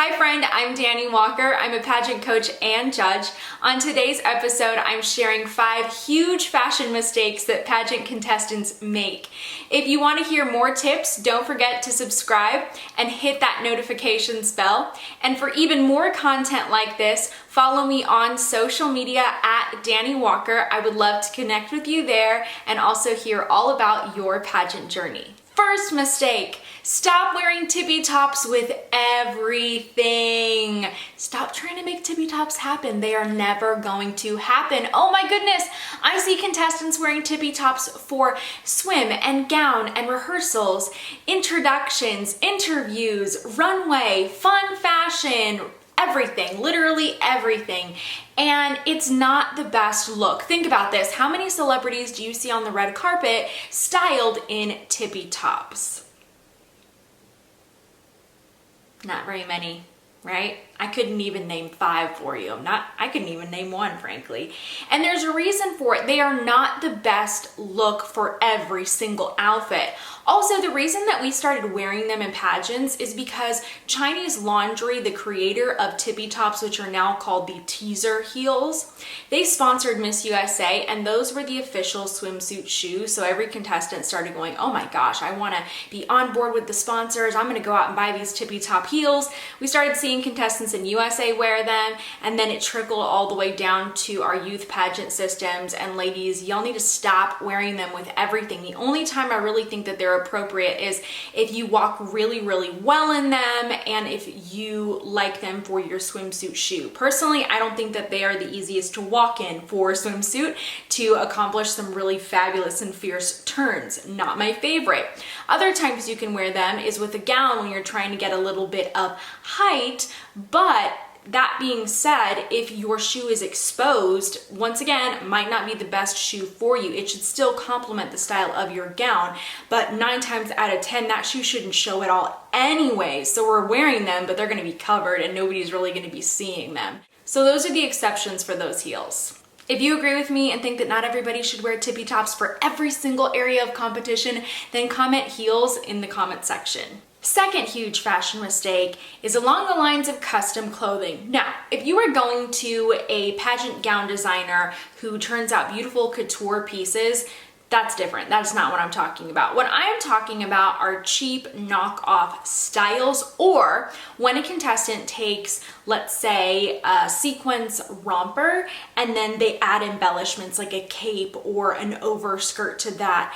Hi friend, I'm Dani Walker. I'm a pageant coach and judge. On today's episode, I'm sharing 5 huge fashion mistakes that pageant contestants make. If you want to hear more tips, don't forget to subscribe and hit that notifications bell. And for even more content like this, follow me on social media at Dani Walker. I would love to connect with you there and also hear all about your pageant journey. First mistake, stop wearing tippy tops with everything. Stop trying to make tippy tops happen. They are never going to happen. Oh my goodness, I see contestants wearing tippy tops for swim and gown and rehearsals, introductions, interviews, runway, fun fashion, everything, literally everything. And it's not the best look. Think about this. How many celebrities do you see on the red carpet styled in tippy tops? Not very many, right? I couldn't even name 5 for you. I couldn't even name 1, frankly. And there's a reason for it. They are not the best look for every single outfit. Also, the reason that we started wearing them in pageants is because Chinese Laundry, the creator of tippy tops, which are now called the teaser heels, they sponsored Miss USA, and those were the official swimsuit shoes. So every contestant started going, oh my gosh, I want to be on board with the sponsors. I'm going to go out and buy these tippy top heels. We started seeing contestants in USA wear them, and then it trickled all the way down to our youth pageant systems. And ladies, y'all need to stop wearing them with everything. The only time I really think that they're appropriate is if you walk really well in them and if you like them for your swimsuit shoe. Personally, I don't think that they are the easiest to walk in for a swimsuit to accomplish some really fabulous and fierce turns. Not my favorite. Other times you can wear them is with a gown when you're trying to get a little bit of height, but that being said, if your shoe is exposed, once again, might not be the best shoe for you. It should still complement the style of your gown, but 9 times out of 10, that shoe shouldn't show at all anyway. So we're wearing them, but they're gonna be covered and nobody's really gonna be seeing them. So those are the exceptions for those heels. If you agree with me and think that not everybody should wear tippy tops for every single area of competition, then comment heels in the comment section. Second huge fashion mistake is along the lines of custom clothing. Now, if you are going to a pageant gown designer who turns out beautiful couture pieces, that's different. That's not what I'm talking about. What I'm talking about are cheap knockoff styles, or when a contestant takes, let's say, a sequence romper and then they add embellishments like a cape or an overskirt to that.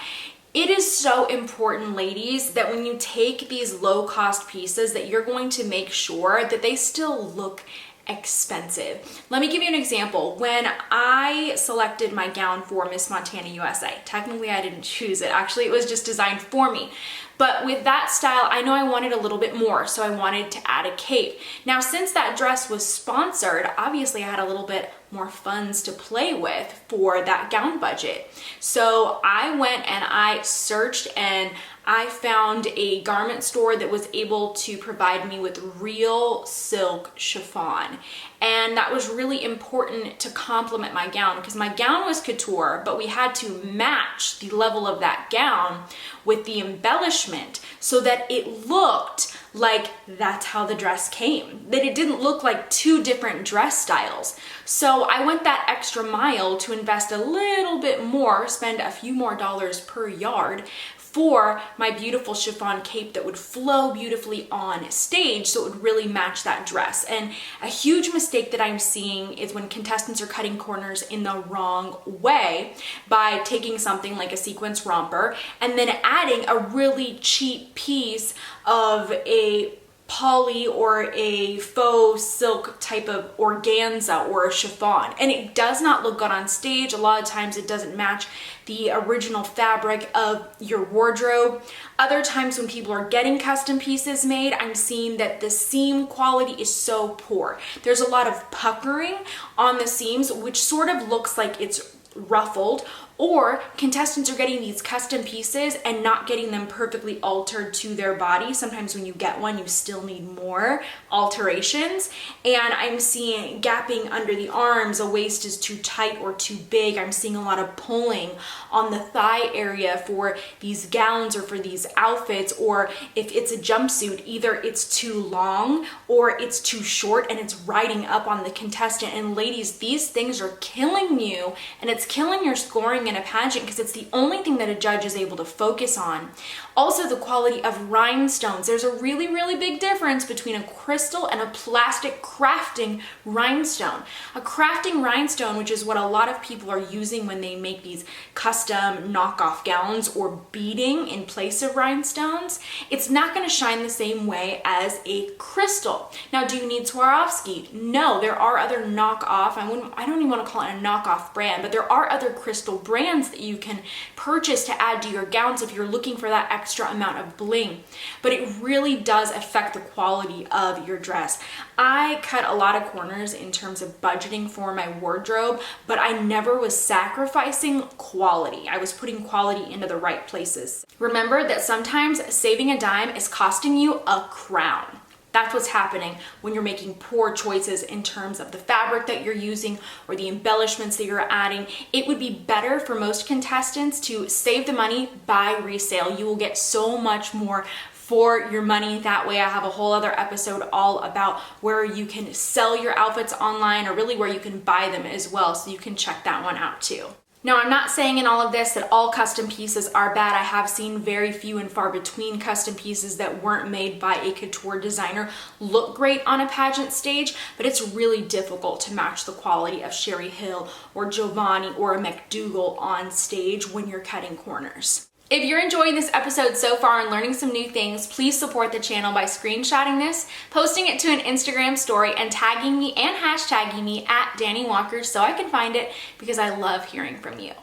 It is so important, ladies, that when you take these low-cost pieces that you're going to make sure that they still look expensive. Let me give you an example. When I selected my gown for Miss Montana USA, technically I didn't choose it. Actually, it was just designed for me. But with that style, I know I wanted a little bit more, so I wanted to add a cape. Now, since that dress was sponsored, obviously I had a little bit more funds to play with for that gown budget. So I went and I searched and I found a garment store that was able to provide me with real silk chiffon. And that was really important to complement my gown because my gown was couture, but we had to match the level of that gown with the embellishment so that it looked like that's how the dress came, that it didn't look like 2 different dress styles. So I went that extra mile to invest a little bit more, spend a few more dollars per yard for my beautiful chiffon cape that would flow beautifully on stage so it would really match that dress. And a huge mistake that I'm seeing is when contestants are cutting corners in the wrong way by taking something like a sequence romper and then adding a really cheap piece of a poly or a faux silk type of organza or a chiffon, and it does not look good on stage. A lot of times it doesn't match the original fabric of your wardrobe. Other times when people are getting custom pieces made, I'm seeing that the seam quality is so poor. There's a lot of puckering on the seams, which sort of looks like it's ruffled, Or contestants are getting these custom pieces and not getting them perfectly altered to their body. Sometimes when you get one, you still need more alterations. And I'm seeing gapping under the arms, a waist is too tight or too big. I'm seeing a lot of pulling on the thigh area for these gowns or for these outfits. Or if it's a jumpsuit, either it's too long or it's too short and it's riding up on the contestant. And ladies, these things are killing you, and it's killing your scoring in a pageant because it's the only thing that a judge is able to focus on. Also, the quality of rhinestones. There's a really, really big difference between a crystal and a plastic crafting rhinestone. A crafting rhinestone, which is what a lot of people are using when they make these custom knockoff gowns or beading in place of rhinestones, it's not going to shine the same way as a crystal. Now, do you need Swarovski? No, there are other knockoff, I don't even want to call it a knockoff brand, but there are other crystal brands that you can purchase to add to your gowns if you're looking for that extra amount of bling. But it really does affect the quality of your dress. I cut a lot of corners in terms of budgeting for my wardrobe, but I never was sacrificing quality. I was putting quality into the right places. Remember that sometimes saving a dime is costing you a crown. That's what's happening when you're making poor choices in terms of the fabric that you're using or the embellishments that you're adding. It would be better for most contestants to save the money, buy resale. You will get so much more for your money that way. I have a whole other episode all about where you can sell your outfits online, or really where you can buy them as well, so you can check that one out too. Now, I'm not saying in all of this that all custom pieces are bad. I have seen very few and far between custom pieces that weren't made by a couture designer look great on a pageant stage, but it's really difficult to match the quality of Sherry Hill or Giovanni or a McDougal on stage when you're cutting corners. If you're enjoying this episode so far and learning some new things, please support the channel by screenshotting this, posting it to an Instagram story, and tagging me and hashtagging me at Dani Walker so I can find it, because I love hearing from you.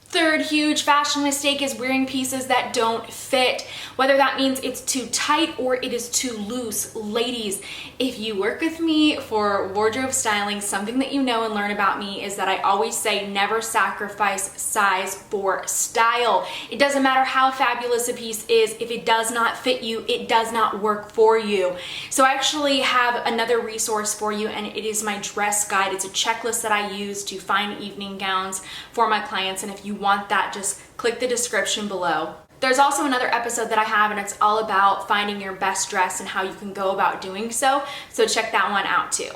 Third huge fashion mistake is wearing pieces that don't fit, whether that means it's too tight or it is too loose. Ladies, if you work with me for wardrobe styling, something that you know and learn about me is that I always say never sacrifice size for style. It doesn't matter how fabulous a piece is, if it does not fit you, it does not work for you. So I actually have another resource for you, and it is my dress guide. It's a checklist that I use to find evening gowns for my clients, and if you want that, just click the description below. There's also another episode that I have, and it's all about finding your best dress and how you can go about doing so check that one out too.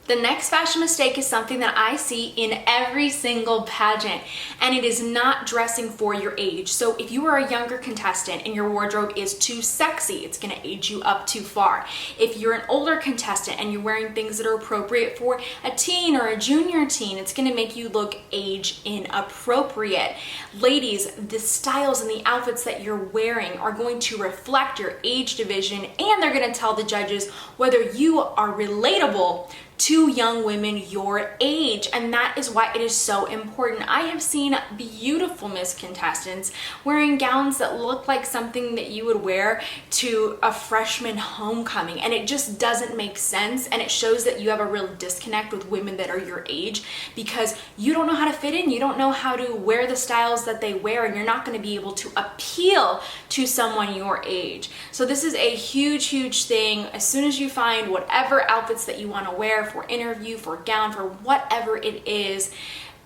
The next fashion mistake is something that I see in every single pageant, and it is not dressing for your age. So if you are a younger contestant and your wardrobe is too sexy, it's gonna age you up too far. If you're an older contestant and you're wearing things that are appropriate for a teen or a junior teen, it's gonna make you look age inappropriate. Ladies, the styles and the outfits that you're wearing are going to reflect your age division, and they're gonna tell the judges whether you are relatable to young women your age, and that is why it is so important. I have seen beautiful Miss contestants wearing gowns that look like something that you would wear to a freshman homecoming, and it just doesn't make sense, and it shows that you have a real disconnect with women that are your age, because you don't know how to fit in, you don't know how to wear the styles that they wear, and you're not going to be able to appeal to someone your age. So this is a huge, huge thing. As soon as you find whatever outfits that you want to wear for interview, for gown, for whatever it is,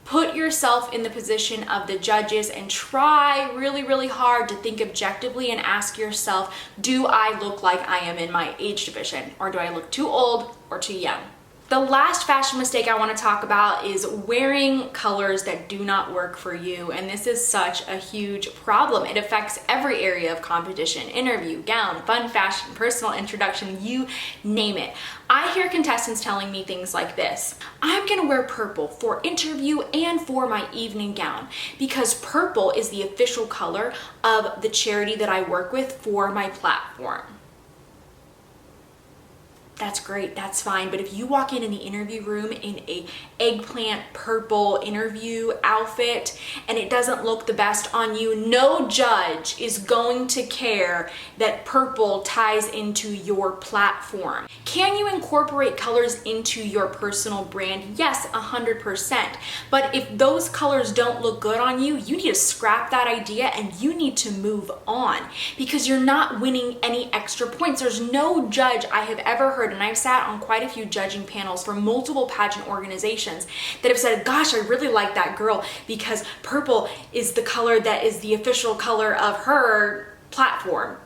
put yourself in the position of the judges and try really, really hard to think objectively and ask yourself, do I look like I am in my age division, or do I look too old or too young? The last fashion mistake I want to talk about is wearing colors that do not work for you, and this is such a huge problem. It affects every area of competition: interview, gown, fun fashion, personal introduction, you name it. I hear contestants telling me things like this: I'm gonna wear purple for interview and for my evening gown, because purple is the official color of the charity that I work with for my platform. that's great, that's fine. But if you walk in the interview room in a eggplant purple interview outfit and it doesn't look the best on you, no judge is going to care that purple ties into your platform. Can you incorporate colors into your personal brand? Yes, 100%. But if those colors don't look good on you, you need to scrap that idea and you need to move on, because you're not winning any extra points. There's no judge I have ever heard, and I've sat on quite a few judging panels for multiple pageant organizations, that have said, gosh, I really like that girl because purple is the color that is the official color of her platform.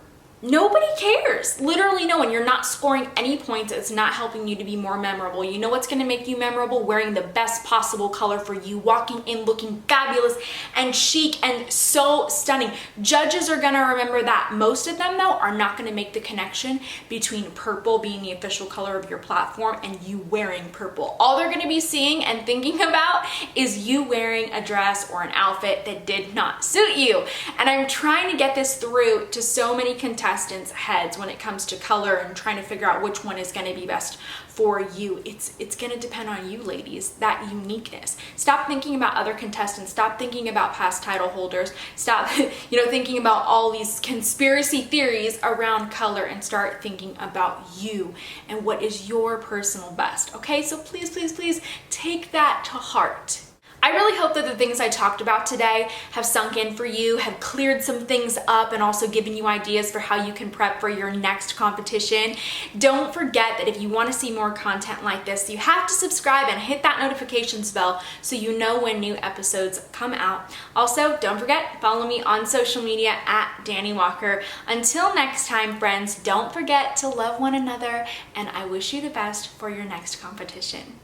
Nobody cares. Literally no one. You're not scoring any points. It's not helping you to be more memorable. You know what's going to make you memorable? Wearing the best possible color for you, walking in looking fabulous and chic and so stunning. Judges are going to remember that. Most of them, though, are not going to make the connection between purple being the official color of your platform and you wearing purple. All they're going to be seeing and thinking about is you wearing a dress or an outfit that did not suit you. And I'm trying to get this through to so many contestants' heads when it comes to color and trying to figure out which one is going to be best for you. It's going to depend on you, ladies, that uniqueness. Stop thinking about other contestants. Stop thinking about past title holders. Stop, thinking about all these conspiracy theories around color and start thinking about you and what is your personal best. Okay, so please, please, please take that to heart. I really hope that the things I talked about today have sunk in for you, have cleared some things up, and also given you ideas for how you can prep for your next competition. Don't forget that if you want to see more content like this, you have to subscribe and hit that notifications bell so you know when new episodes come out. Also, don't forget, follow me on social media at Dani Walker. Until next time, friends, don't forget to love one another, and I wish you the best for your next competition.